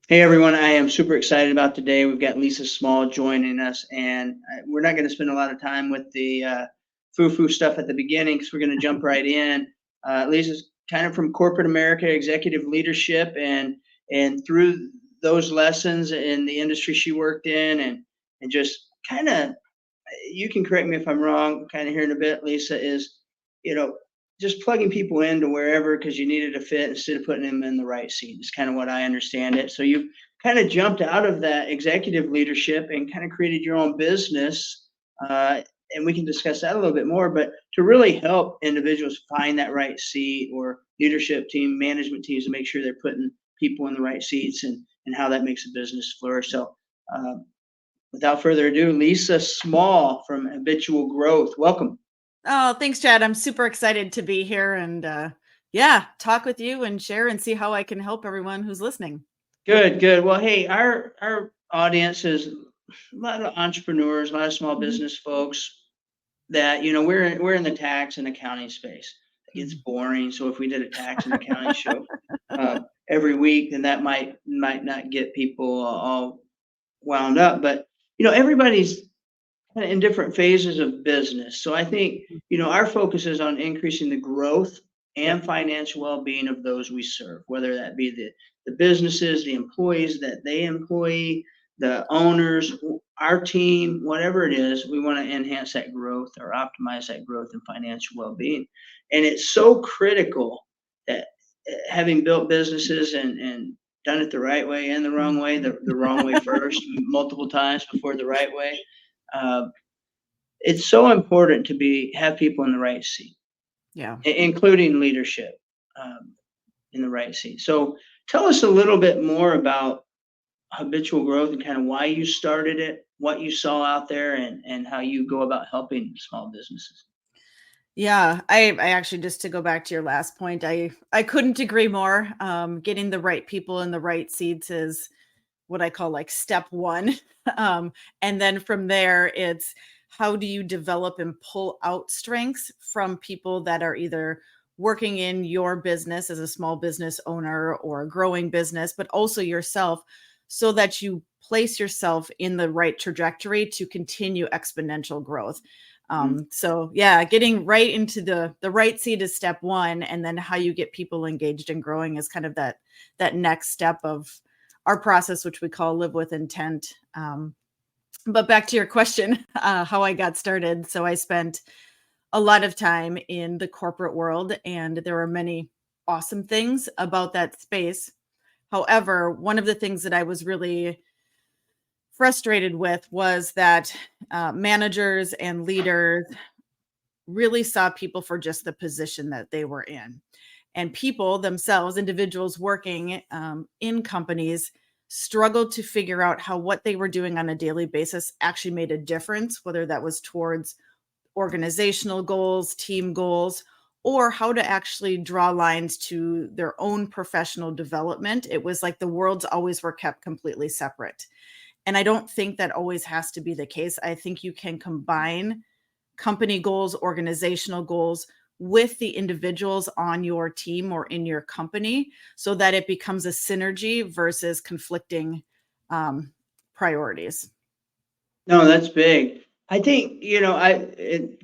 Hey everyone, I am super excited about today. We've got Lisa Small joining us, and we're not going to spend a lot of time with the foo-foo stuff at the beginning because we're going to jump right in. Lisa's kind of from corporate America, executive leadership, and through those lessons in the industry she worked in, and just kind of, you can correct me if I'm wrong, kind of here in a bit, Lisa, is, you know, just plugging people into wherever because you needed a fit instead of putting them in the right seat. Is kind of what I understand it. So you've kind of jumped out of that executive leadership and kind of created your own business. And we can discuss that a little bit more, but to really help individuals find that right seat, or leadership team, management teams, to make sure they're putting people in the right seats, and how that makes a business flourish. So uh, without further ado, Lisa Small from Habitual Growth. Welcome. Oh, thanks, Chad. I'm super excited to be here and yeah, talk with you and share and see how I can help everyone who's listening. Good, good. Well, hey, our audience is a lot of entrepreneurs, a lot of small Mhm. business folks that, we're in the tax and accounting space. It gets Mhm. boring. So if we did a tax and accounting show uh, every week, then that might not get people all wound up. But everybody's kind of in different phases of business. So I think, our focus is on increasing the growth and Yep. financial well-being of those we serve, whether that be the businesses, the employees that they employ, the owners, our team, whatever it is, we want to enhance that growth or optimize that growth and financial well-being. And it's so critical that having built businesses and done it the right way and the wrong way, the wrong way first, multiple times before the right way, uh, it's so important to have people in the right seat, Yeah. including leadership, um, in the right seat. So tell us a little bit more about habitual growth and kind of why you started it, what you saw out there, and how you go about helping small businesses. Yeah, I actually, just to go back to your last point, I couldn't agree more. Getting the right people in the right seats is what I call like step one. And then from there, it's how do you develop and pull out strengths from people that are either working in your business as a small business owner or a growing business, but also yourself, so that you place yourself in the right trajectory to continue exponential growth. Mhm. So yeah, getting right into the right seat is step one, and then how you get people engaged and growing is kind of that next step of our process, which we call live with intent. But back to your question, how I got started. So I spent a lot of time in the corporate world, and there are many awesome things about that space. However, one of the things that I was really frustrated with was that managers and leaders really saw people for just the position that they were in. And people themselves, individuals working in companies, struggled to figure out how what they were doing on a daily basis actually made a difference, whether that was towards organizational goals, team goals, or how to actually draw lines to their own professional development. It was like the worlds always were kept completely separate. And I don't think that always has to be the case. I think you can combine company goals, organizational goals with the individuals on your team or in your company, so that it becomes a synergy versus conflicting um, priorities. No, that's big. I think,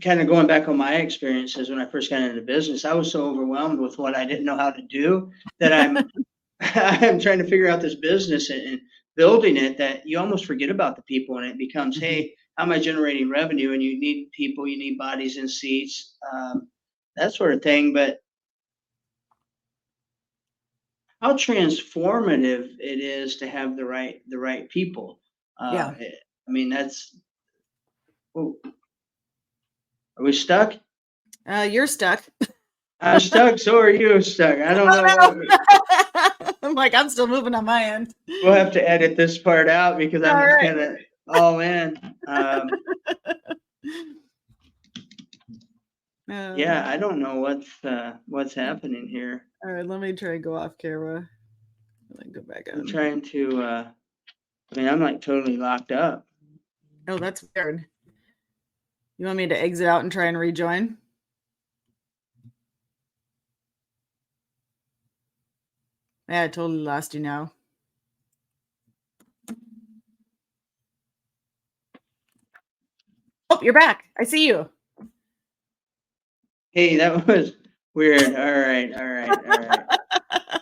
kind of going back on my experiences when I first got into business, I was so overwhelmed with what I didn't know how to do that I'm trying to figure out this business and building it, that you almost forget about the people, and it becomes, Mhm. hey, how am I generating revenue? And you need people, you need bodies in seats, that sort of thing. But how transformative it is to have the right people. Yeah. I mean, that's. Oh, are we stuck? You're stuck. I'm stuck. So are you stuck? I don't know Oh what. no. I'm like, I'm still moving on my end. We'll have to edit this part out because I'm All just right. kind of all in. Yeah, Um, I don't know what's happening here. all right, let me try to go off camera. Then go back I'm on. trying to. I mean, I'm like totally locked up. Oh, that's weird. You want me to exit out and try and rejoin? Yeah, I totally lost you now. Oh, you're back. I see you. Hey, that was weird. All right, all right, all right. Well,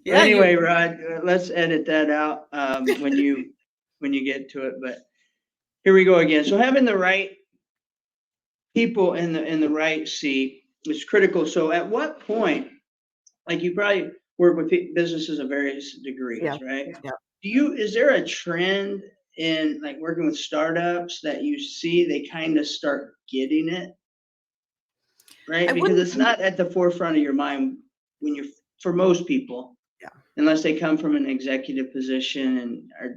Yeah, anyway, you. Rod, let's edit that out when you get to it. But here we go again. So having the right people in the right seat is critical. So at what point, like you probably work with businesses of various degrees, Yeah. right? Yeah. Is there a trend in like working with startups that you see they kind of start getting it, I right? Because wouldn't. it's not at the forefront of your mind when you're, for most people, Yeah. unless they come from an executive position and are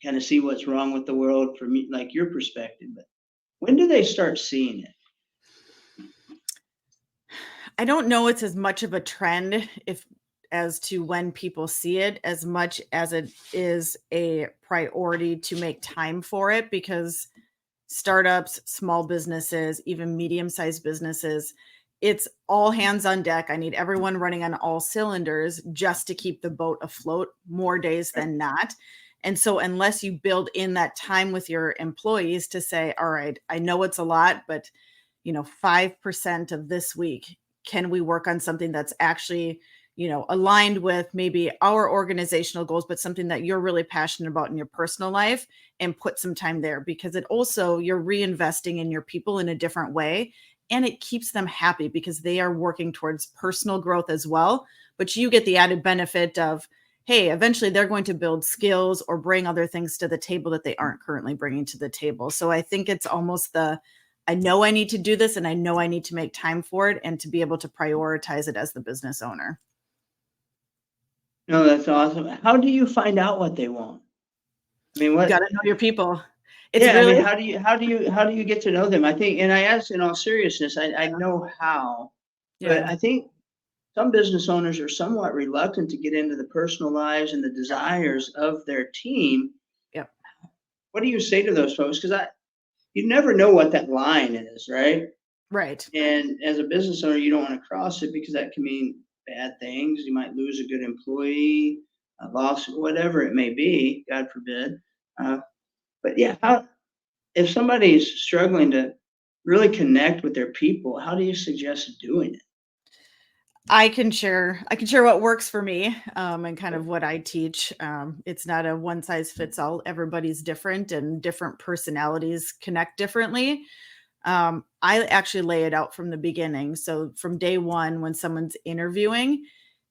kind of see what's wrong with the world from like your perspective. But when do they start seeing it? I don't know it's as much of a trend if as to when people see it as much as it is a priority to make time for it, because startups, small businesses, even medium-sized businesses, it's all hands on deck. I need everyone running on all cylinders just to keep the boat afloat more days Right. than not. And so unless you build in that time with your employees to say, all right, I know it's a lot, but 5% of this week, can we work on something that's actually, aligned with maybe our organizational goals, but something that you're really passionate about in your personal life, and put some time there, because it also, you're reinvesting in your people in a different way, and it keeps them happy because they are working towards personal growth as well. But you get the added benefit of, hey, eventually they're going to build skills or bring other things to the table that they aren't currently bringing to the table. So I think it's almost I know I need to do this and I know I need to make time for it and to be able to prioritize it as the business owner. No, that's awesome. How do you find out what they want? I mean, You got what? to know your people. It's Yeah, I mean, really, how do you get to know them? I think, and I ask in all seriousness, I know how, but yeah. I think some business owners are somewhat reluctant to get into the personal lives and the desires of their team. Yep. What do you say to those folks? Because you never know what that line is, right? Right. And as a business owner, you don't want to cross it because that can mean bad things. You might lose a good employee, a loss, whatever it may be, God forbid. Uh, but yeah, if somebody's struggling to really connect with their people, how do you suggest doing it? I can share what works for me, and kind of what I teach. It's not a one size fits all. Everybody's different and different personalities connect differently. I actually lay it out from the beginning. So from day one, when someone's interviewing,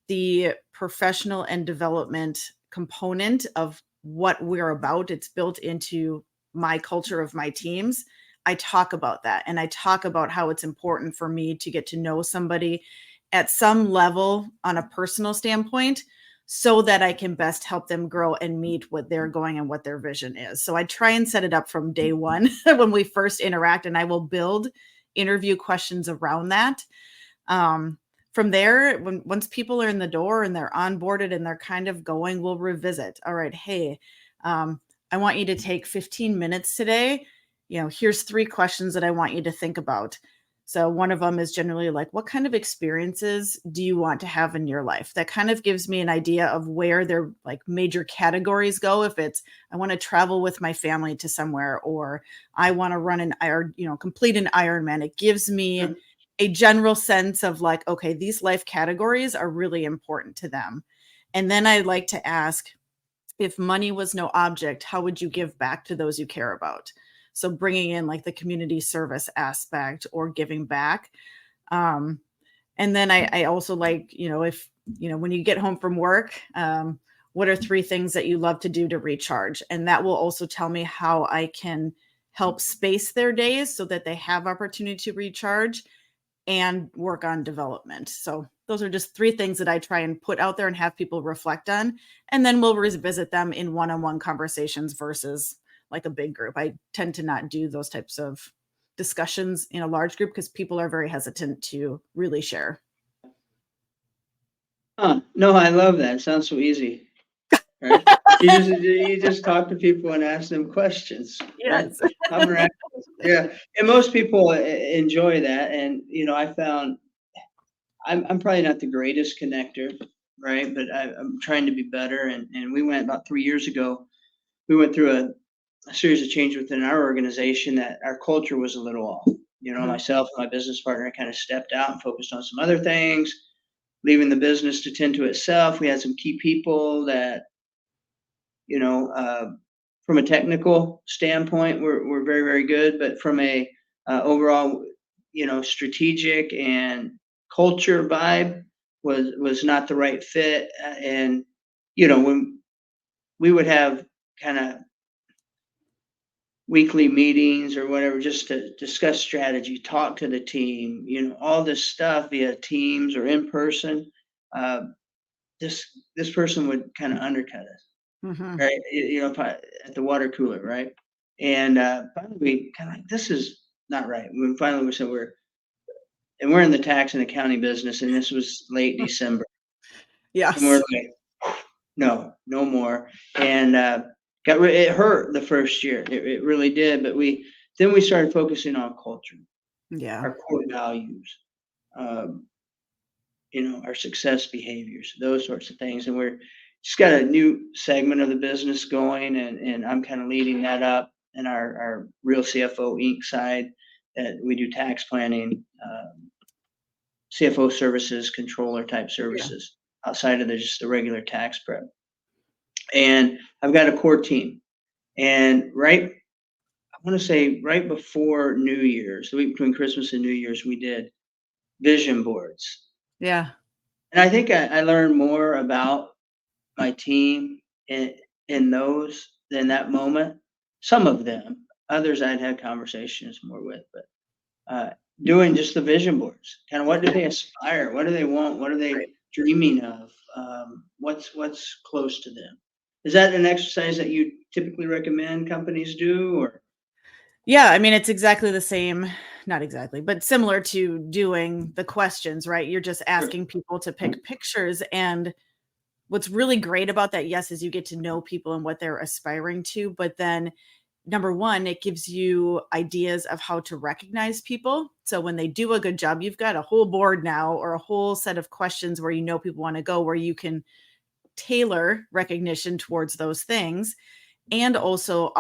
the professional and development component of what we're about, it's built into my culture of my teams. I talk about that, and I talk about how it's important for me to get to know somebody at some level on a personal standpoint, so that I can best help them grow and meet what they're going and what their vision is. So I try and set it up from day one when we first interact, and I will build interview questions around that. Um, from there, once people are in the door and they're onboarded and they're kind of going, we'll revisit. All right, hey, I want you to take 15 minutes today. Here's 3 questions that I want you to think about. So one of them is generally like, what kind of experiences do you want to have in your life? That kind of gives me an idea of where their like major categories go. If it's, I want to travel with my family to somewhere, or I want to run an iron, complete an Ironman. It gives me Sure. a general sense of like, okay, these life categories are really important to them. And then I like to ask, if money was no object, how would you give back to those you care about? So bringing in like the community service aspect or giving back. Um, and then I also like, if, when you get home from work, what are 3 things that you love to do to recharge? And that will also tell me how I can help space their days so that they have opportunity to recharge and work on development. So those are just 3 things that I try and put out there and have people reflect on. And then we'll revisit them in one-on-one conversations versus like a big group. I tend to not do those types of discussions in a large group because people are very hesitant to really share. Huh. No, I love that. It sounds so easy, right? You just talk to people and ask them questions, right? Yes. How miraculous. Yeah, and most people enjoy that. And I found I'm probably not the greatest connector, right? But I'm trying to be better. And we went about 3 years ago. We went through a series of changes within our organization that our culture was a little off. Myself and my business partner kind of stepped out and focused on some other things, leaving the business to tend to itself. We had some key people that, you know, from a technical standpoint, we're very, very good, but from a overall, strategic and culture vibe was not the right fit. And when we would have kind of weekly meetings or whatever just to discuss strategy, talk to the team, all this stuff via Teams or in person. Uh, this person would kind of undercut us, Mhm. right? At the water cooler, right? And finally, we kind of like, this is not right. When finally we said we're in the tax and accounting business, and this was late December, and we're Yes. like, no, no more. And it hurt the first year. It really did. But we started focusing on culture, Yeah. our core values, um, our success behaviors, those sorts of things. And we're just got a new segment of the business going, and I'm kind of leading that up in our real CFO Inc. side that we do tax planning, CFO services, controller type Yeah. services outside of just the regular tax prep. And I've got a core team. And I want to say right before New Year's, the week between Christmas and New Year's, we did vision boards. Yeah. And I think I learned more about my team in those than that moment. Some of them, others I'd had conversations more with, but uh, doing just the vision boards, kind of what do they aspire? What do they want? What are they Right. dreaming of? What's close to them? Is that an exercise that you typically recommend companies do, or? Yeah, I mean, it's exactly the same, not exactly, but similar to doing the questions, right? You're just Sure. asking people to pick pictures. And what's really great about that, yes, is you get to know people and what they're aspiring to. But then, number one, it gives you ideas of how to recognize people. So when they do a good job, you've got a whole board now or a whole set of questions where people want to go, where you can tailor recognition towards those things. And also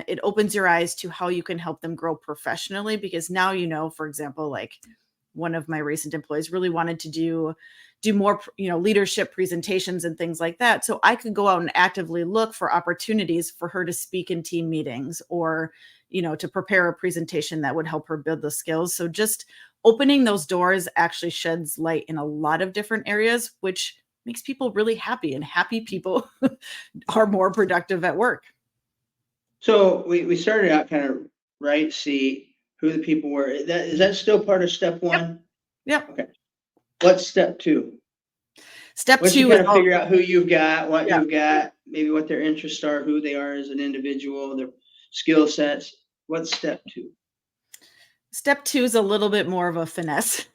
it opens your eyes to how you can help them grow professionally, because now, for example, like one of my recent employees really wanted to do more, leadership presentations and things like that. So I could go out and actively look for opportunities for her to speak in team meetings, or to prepare a presentation that would help her build the skills. So just opening those doors actually sheds light in a lot of different areas, which makes people really happy, and happy people are more productive at work. So we started out kind of right, see who the people were. Is that still part of step Yep. one? Yep. Okay. What's step two? Step Once you 2 is kind of all. figure out who you've got, what Yeah. you've got, maybe what their interests are, who they are as an individual, their skill sets. What's step two? Step 2 is a little bit more of a finesse.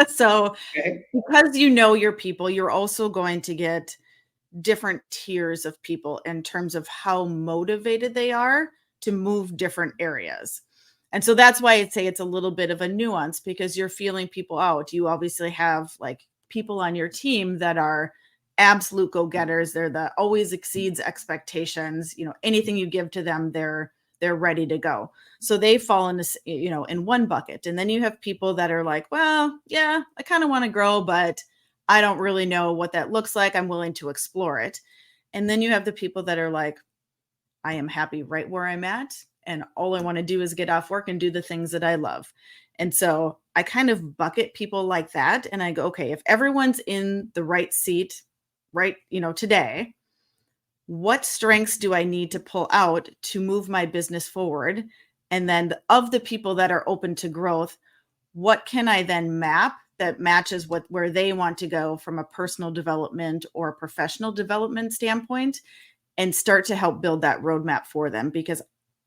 So Okay. because you know your people, you're also going to get different tiers of people in terms of how motivated they are to move different areas. And so that's why I'd say it's a little bit of a nuance, because you're feeling people out. You obviously have like people on your team that are absolute go-getters. They're the always exceeds expectations. Anything you give to them, they're ready to go. So they fall into, in one bucket. And then you have people that are like, well, yeah, I kind of want to grow, but I don't really know what that looks like. I'm willing to explore it. And then you have the people that are like, I am happy right where I'm at. And all I want to do is get off work and do the things that I love. And so I kind of bucket people like that. And I go, okay, if everyone's in the right seat, right, today, what strengths do I need to pull out to move my business forward? And then of the people that are open to growth, what can I then map that matches where they want to go from a personal development or professional development standpoint, and start to help build that roadmap for them? Because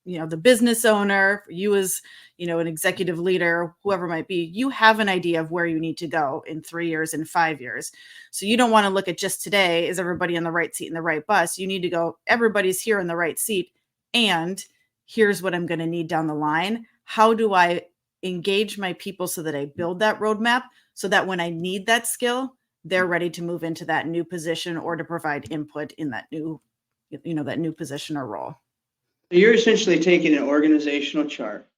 the business owner, you as an executive leader, whoever it might be, you have an idea of where you need to go in 3 years and 5 years. So you don't want to look at just today, is everybody on the right seat in the right bus? You need to go, everybody's here in the right seat, and here's what I'm going to need down the line. How do I engage my people so that I build that roadmap, so that when I need that skill, they're ready to move into that new position or to provide input in that new position or role. So you're essentially taking an organizational chart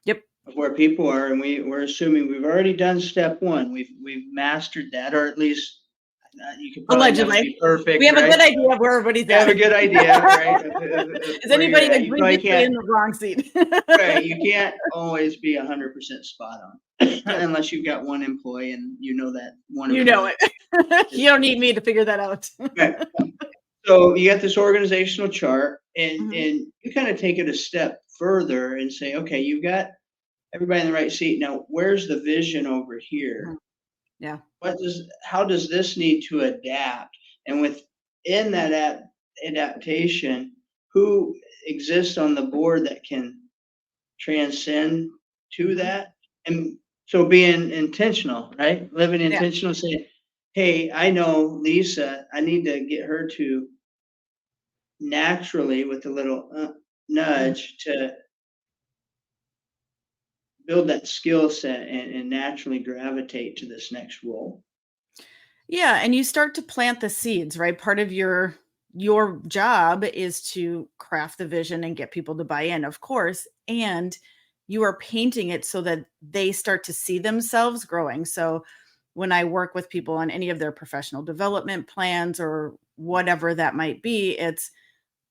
Yep. of where people are, and we're assuming we've already done step one. We've mastered that, or at least you could probably never Allegedly. be perfect, We have a right? good idea of where everybody's You have a at. good idea, right, of Is where you're anybody at. You probably egregiously in can't, the wrong seat? right? You can't always be 100% spot on, Nope. unless you've got one employee, and you know that one You know employee. it. You don't need me to figure that out. Right. So you got this organizational chart, and Mhm. and you kind of take it a step further and say, okay, you've got everybody in the right seat. Now, where's the vision over here? Mhm. Yeah. How does this need to adapt? And within that adaptation, who exists on the board that can transcend to Mhm. that? And so being intentional, right? Living Yeah. intentional, saying, hey, I know Lisa, I need to get her to naturally, with a little Mhm. nudge, to build that skill set and naturally gravitate to this next role. Yeah, and you start to plant the seeds, right? Part of your job is to craft the vision and get people to buy in, of course, and you are painting it so that they start to see themselves growing. So when I work with people on any of their professional development plans or whatever that might be, it's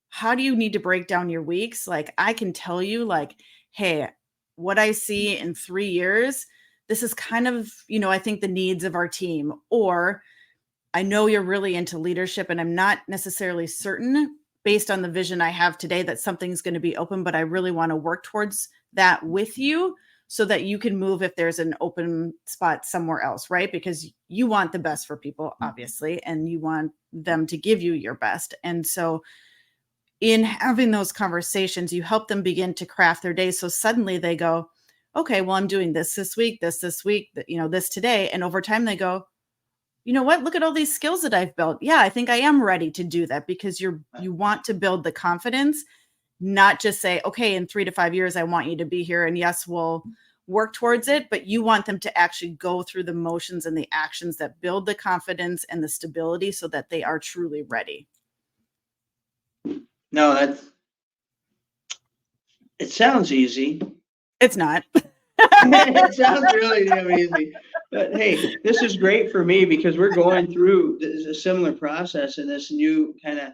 how do you need to break down your weeks? Like I can tell you like, hey, what I see in 3 years, this is kind of, I think the needs of our team, or I know you're really into leadership and I'm not necessarily certain based on the vision I have today that something's going to be open, but I really want to work towards that with you so that you can move if there's an open spot somewhere else, right? Because you want the best for people, obviously, and you want them to give you your best. And so in having those conversations, you help them begin to craft their day. So suddenly they go, okay, well, I'm doing this week, this week, this today. And over time they go, you know what? Look at all these skills that I've built. Yeah, I think I am ready to do that because you want to build the confidence, not just say, okay, in 3 to 5 years, I want you to be here. And yes, we'll work towards it, but you want them to actually go through the motions and the actions that build the confidence and the stability so that they are truly ready. No, it sounds easy. It's not. It sounds really damn easy. But hey, this is great for me because we're going through a similar process in this new kind of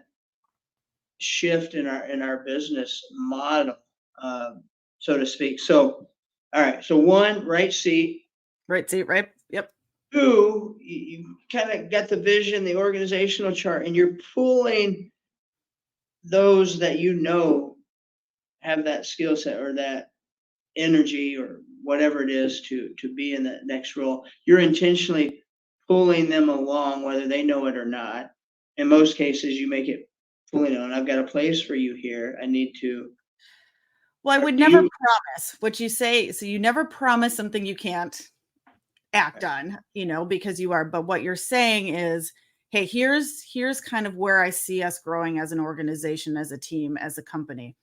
shift in our business model, so to speak. So, all right. So one, right seat. Right seat, right? Yep. Two, you kind of got the vision, the organizational chart, and you're pulling those that have that skill set or that energy or whatever it is to be in that next role. You're intentionally pulling them along, whether they know it or not. In most cases, you make it fully known. I've got a place for you here. I need to. Well, I Or would do never you? promise what you say. So you never promise something you can't act on, because you are. But what you're saying is, hey, here's kind of where I see us growing as an organization, as a team, as a company.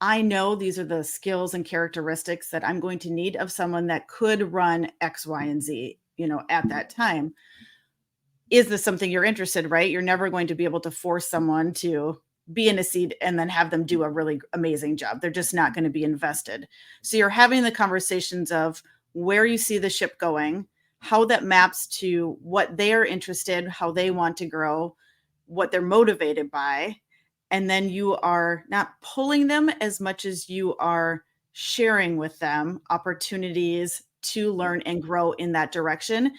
I know these are the skills and characteristics that I'm going to need of someone that could run X, Y, and Z, at that time. Is this something you're interested, right? You're never going to be able to force someone to be in a seat and then have them do a really amazing job. They're just not going to be invested. So you're having the conversations of where you see the ship going, how that maps to what they're interested, how they want to grow, what they're motivated by. And then you are not pulling them as much as you are sharing with them opportunities to learn and grow in that direction.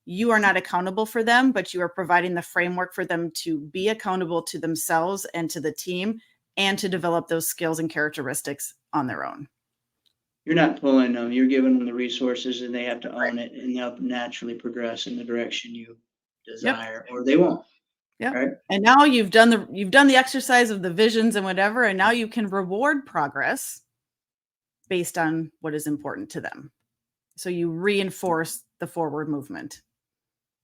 You are not accountable for them, but you are providing the framework for them to be accountable to themselves and to the team and to develop those skills and characteristics on their own. You're not pulling them. You're giving them the resources, and they have to Right. own it, and they'll naturally progress in the direction you Yep. desire, or they won't. Yep. Right? And now you've done the exercise of the visions and whatever, and now you can reward progress based on what is important to them. So you reinforce the forward movement.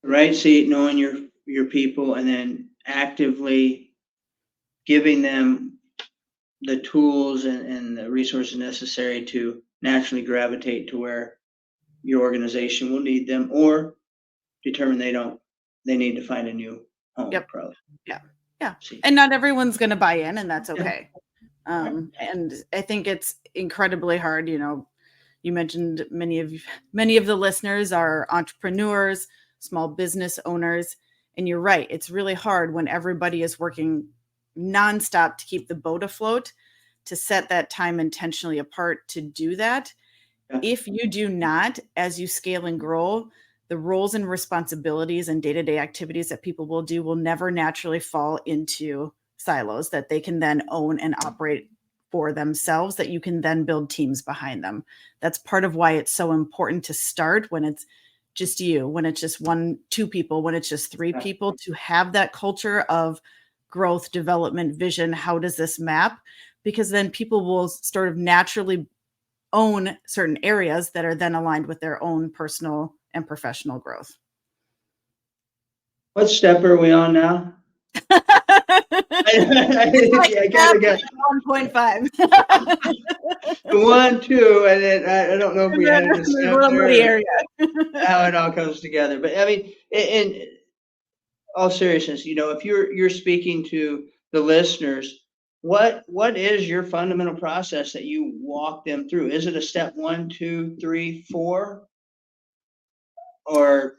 Right seat, knowing your people, and then actively giving them the tools and the resources necessary to naturally gravitate to where your organization will need them, or determine they need to find a new home, Yep. probably. Yeah. Yeah. See. And not everyone's going to buy in, and that's Yeah. okay. And I think it's incredibly hard. You mentioned many of the listeners are entrepreneurs, small business owners, and you're right. It's really hard when everybody is working nonstop to keep the boat afloat, to set that time intentionally apart to do that. Yeah. If you do not, as you scale and grow, the roles and responsibilities and day-to-day activities that people will do will never naturally fall into silos that they can then own and operate for themselves, that you can then build teams behind them. That's part of why it's so important to start when it's just you, when it's just one, two people, when it's just three people, to have that culture of growth, development, vision. How does this map? Because then people will sort of naturally own certain areas that are then aligned with their own personal and professional growth. What step are we on now? I kind of got 1.5. 1, 2, and then I don't know if we added a step there, how it all comes together. But I mean, in all seriousness, if you're speaking to the listeners, what is your fundamental process that you walk them through? Is it a step 1, 2, 3, 4, or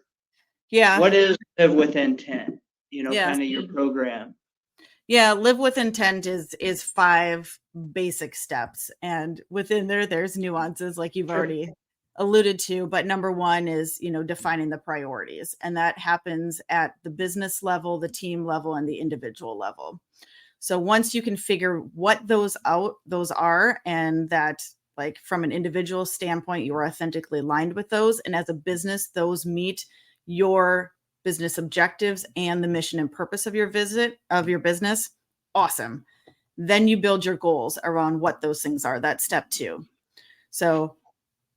what is live with intent? Kind of your program. Yeah, live with intent is 5 basic steps, and within there's nuances like you've already alluded to, but number 1 is, defining the priorities, and that happens at the business level, the team level, and the individual level. So once you can figure what those are, and that, like, from an individual standpoint, you're authentically aligned with those, and as a business, those meet your business objectives and the mission and purpose of your business, awesome. Then you build your goals around what those things are. That's step 2. So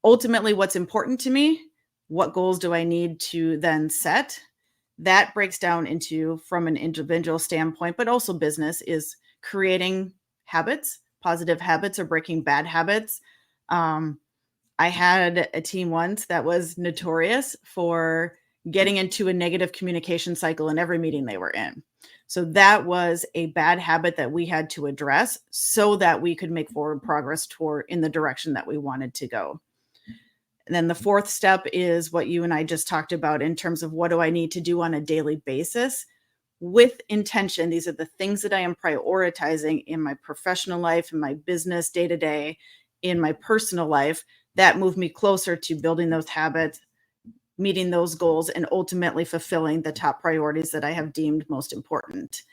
ultimately, what's important to me, what goals do I need to then set? That breaks down into, from an individual standpoint, but also business, is creating habits, positive habits, or breaking bad habits. I had a team once that was notorious for getting into a negative communication cycle in every meeting they were in. So that was a bad habit that we had to address so that we could make forward progress in the direction that we wanted to go. And then the 4th step is what you and I just talked about in terms of what do I need to do on a daily basis with intention. These are the things that I am prioritizing in my professional life, in my business day-to-day, in my personal life, that move me closer to building those habits, meeting those goals, and ultimately fulfilling the top priorities that I have deemed most important.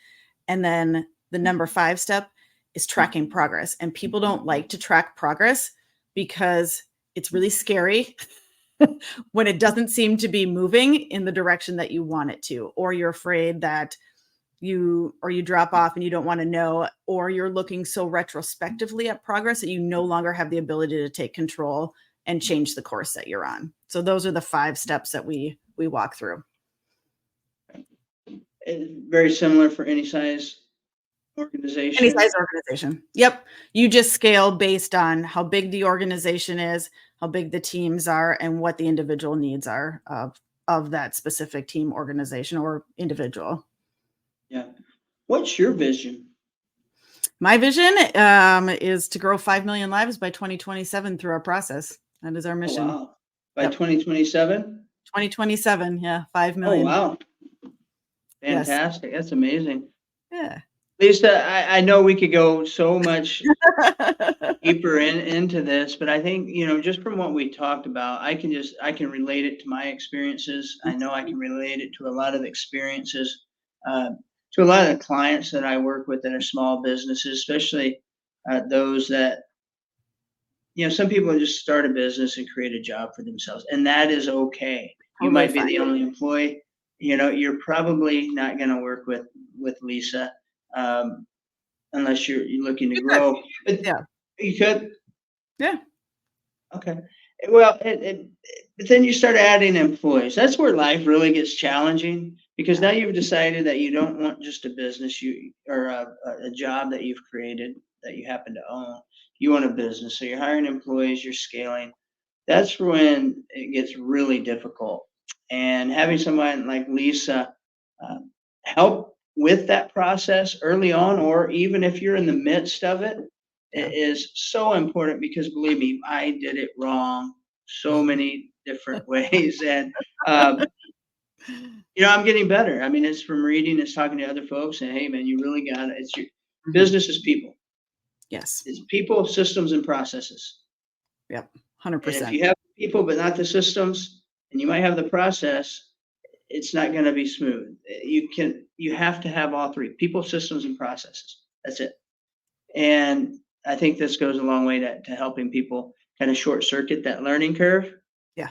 And then the number 5 step is tracking progress. And people don't like to track progress because it's really scary when it doesn't seem to be moving in the direction that you want it to, or you're afraid that you drop off and you don't want to know, or you're looking so retrospectively at progress that you no longer have the ability to take control and change the course that you're on. So those are the 5 steps that we walk through. It's very similar for any size organization. Any size organization. Yep. You just scale based on how big the organization is, how big the teams are, and what the individual needs are of that specific team, organization, or individual. Yeah. What's your vision? My vision is to grow 5 million lives by 2027 through our process. That is our mission. Oh, wow. By 2027? 2027, yeah, 5 million. Oh, wow. Fantastic. Yes. That's amazing. Yeah. Lisa, I know we could go so much deeper into this, but I think, just from what we talked about, I can relate it to my experiences. I know I can relate it to a lot of experiences, to a lot of the clients that I work with that are small businesses, especially those that, some people just start a business and create a job for themselves, and that is okay. You might be the only employee. You're probably not going to work with Lisa. Unless you're looking to grow. But yeah. You could? Yeah. Okay. Well, but then you start adding employees. That's where life really gets challenging, because now you've decided that you don't want just a business or a job that you've created that you happen to own. You want a business. So you're hiring employees, you're scaling. That's when it gets really difficult. And having someone like Lisa help with that process early on, or even if you're in the midst of it, Yeah. is so important because believe me, I did it wrong so many different ways. And, um, I'm getting better. I mean, it's from reading, it's talking to other folks and hey, man, you really got it. It's your Mhm. business is people. Yes. It's people, systems, and processes. Yep. And if 100%. you have people but not the systems, and you might have the process, it's not going to be smooth. You have to have all three: people, systems, and processes. That's it. And I think this goes a long way to helping people kind of short circuit that learning curve, Yeah.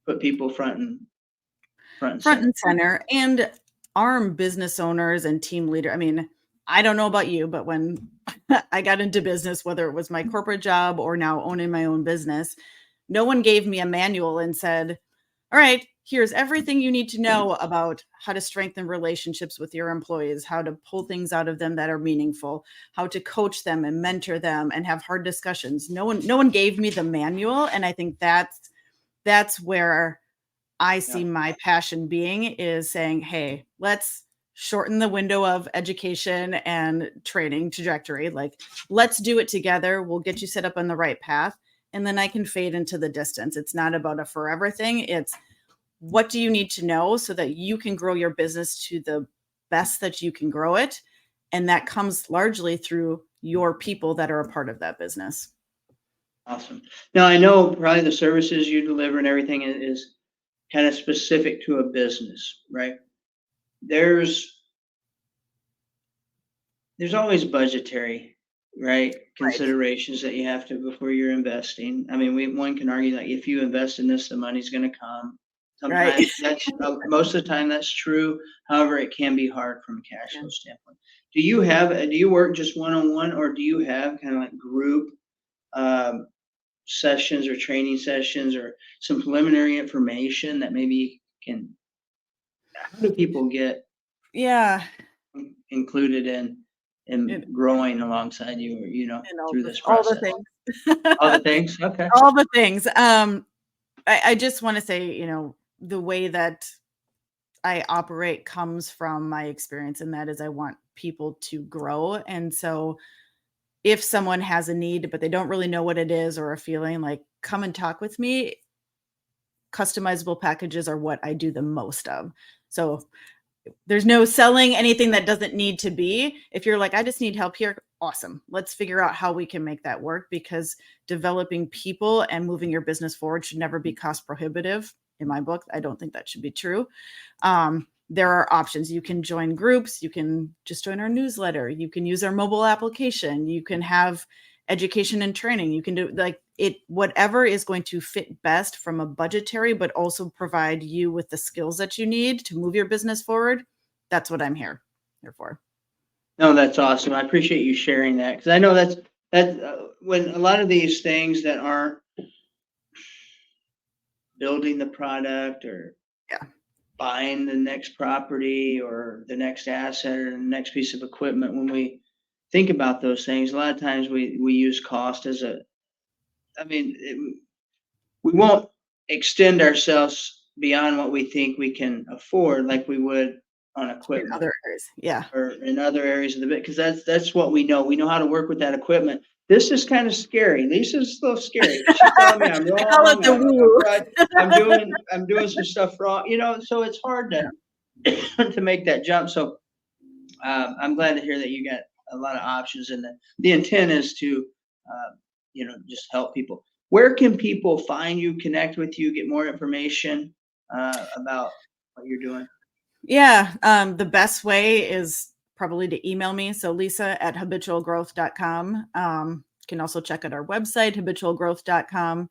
put people front and Front center. and center, and arm business owners and team leader. I mean, I don't know about you, but when I got into business, whether it was my corporate job or now owning my own business, no one gave me a manual and said, all right, here's everything you need to know about how to strengthen relationships with your employees, how to pull things out of them that are meaningful, how to coach them and mentor them and have hard discussions. No one gave me the manual. And I think that's where I Yeah. see my passion being, is saying, hey, let's shorten the window of education and training trajectory. Like, let's do it together. We'll get you set up on the right path. And then I can fade into the distance. It's not about a forever thing. It's what do you need to know so that you can grow your business to the best that you can grow it. And that comes largely through your people that are a part of that business. Awesome. Now I know probably the services you deliver and everything is kind of specific to a business, right? There's there's always budgetary, right, Right. considerations that you have to before you're investing. I mean, one can argue that if you invest in this, the money's going to come. Right. Sometimes that's most of the time that's true. However, it can be hard from a cash Yeah. flow standpoint. Do you work just one on one, or do you have kind of like group um, sessions or training sessions or some preliminary information that maybe can? How do people get Yeah. included in And, growing alongside you or, and all through the this all the process? All the things. things? Okay. All the things. I just want to say, the way that I operate comes from my experience, and that is I want people to grow. And so if someone has a need, but they don't really know what it is or a feeling, like, come and talk with me. Customizable packages are what I do the most of. So there's no selling anything that doesn't need to be. If you're like, I just need help here, awesome. Let's figure out how we can make that work, because developing people and moving your business forward should never be cost prohibitive. In my book, I don't think that should be true. There are options. You can join groups. You can just join our newsletter. You can use our mobile application. You can have education and training. You can do like it, whatever is going to fit best from a budgetary, but also provide you with the skills that you need to move your business forward. That's what I'm here for. No, that's awesome. I appreciate you sharing that because I know that when a lot of these things that aren't building the product or Yeah. buying the next property or the next asset or the next piece of equipment, when we think about those things, a lot of times we use cost as I mean, we won't extend ourselves beyond what we think we can afford like we would on In equipment other areas. Yeah. or in other areas of the bit because that's what we know. We know how to work with that equipment. This is kind of scary. Lisa's a little scary. She's telling me I'm I call it wrong. the woo. I'm doing some stuff wrong. So it's hard Yeah. to make that jump. So I'm glad to hear that you got a lot of options, and the intent is to just help people. Where can people find you, connect with you, get more information about what you're doing? Yeah. The best way is probably to email me. So lisa@habitualgrowth.com. You can also check out our website, habitualgrowth.com.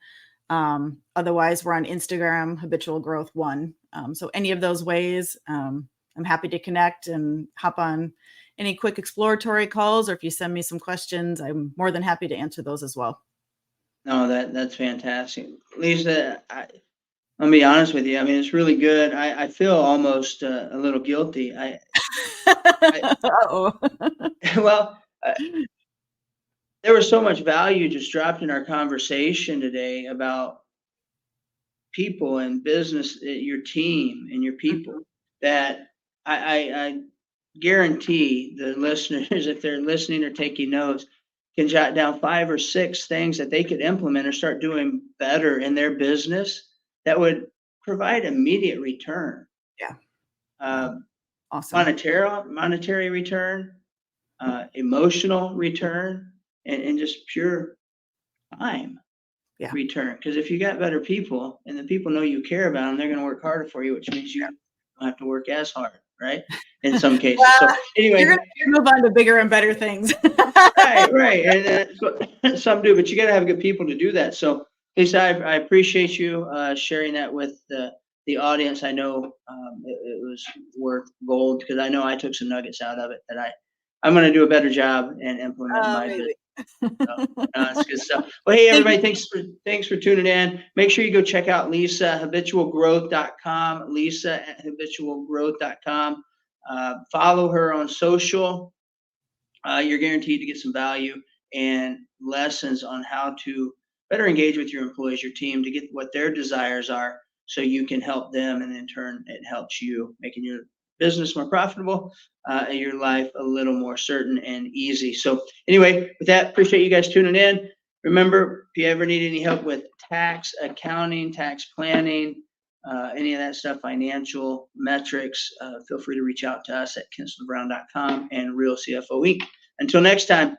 Otherwise, we're on Instagram, habitualgrowth1. So any of those ways, I'm happy to connect and hop on any quick exploratory calls, or if you send me some questions, I'm more than happy to answer those as well. No, that's fantastic, Lisa. I'll be honest with you. I mean, it's really good. I feel almost a little guilty. I Uh-oh. well, there was so much value just dropped in our conversation today about people and business, your team and your people, that I guarantee the listeners, if they're listening or taking notes, can jot down 5 or 6 things that they could implement or start doing better in their business that would provide immediate return. Yeah. Um, Awesome. monetary return, emotional return, and just pure time return. Because if you got better people and the people know you care about them, they're going to work harder for you, which means you don't have to work as hard, right? In some cases. Well, so anyway, you're going to move on to bigger and better things. right. And some do, but you got to have good people to do that. So Lisa, I appreciate you sharing that with the audience. I know it was worth gold because I know I took some nuggets out of it that I'm going to do a better job and implement in my business. So, it's good stuff. Well, hey, everybody, thanks for tuning in. Make sure you go check out Lisa, habitualgrowth.com, Lisa at habitualgrowth.com. Follow her on social. You're guaranteed to get some value and lessons on how to better engage with your employees, your team, to get what their desires are so you can help them. And in turn, it helps you, making your business more profitable and your life a little more certain and easy. So anyway, with that, appreciate you guys tuning in. Remember, if you ever need any help with tax, accounting, tax planning, any of that stuff, financial metrics, feel free to reach out to us at kinslebrown.com and Real CFO Inc. Until next time.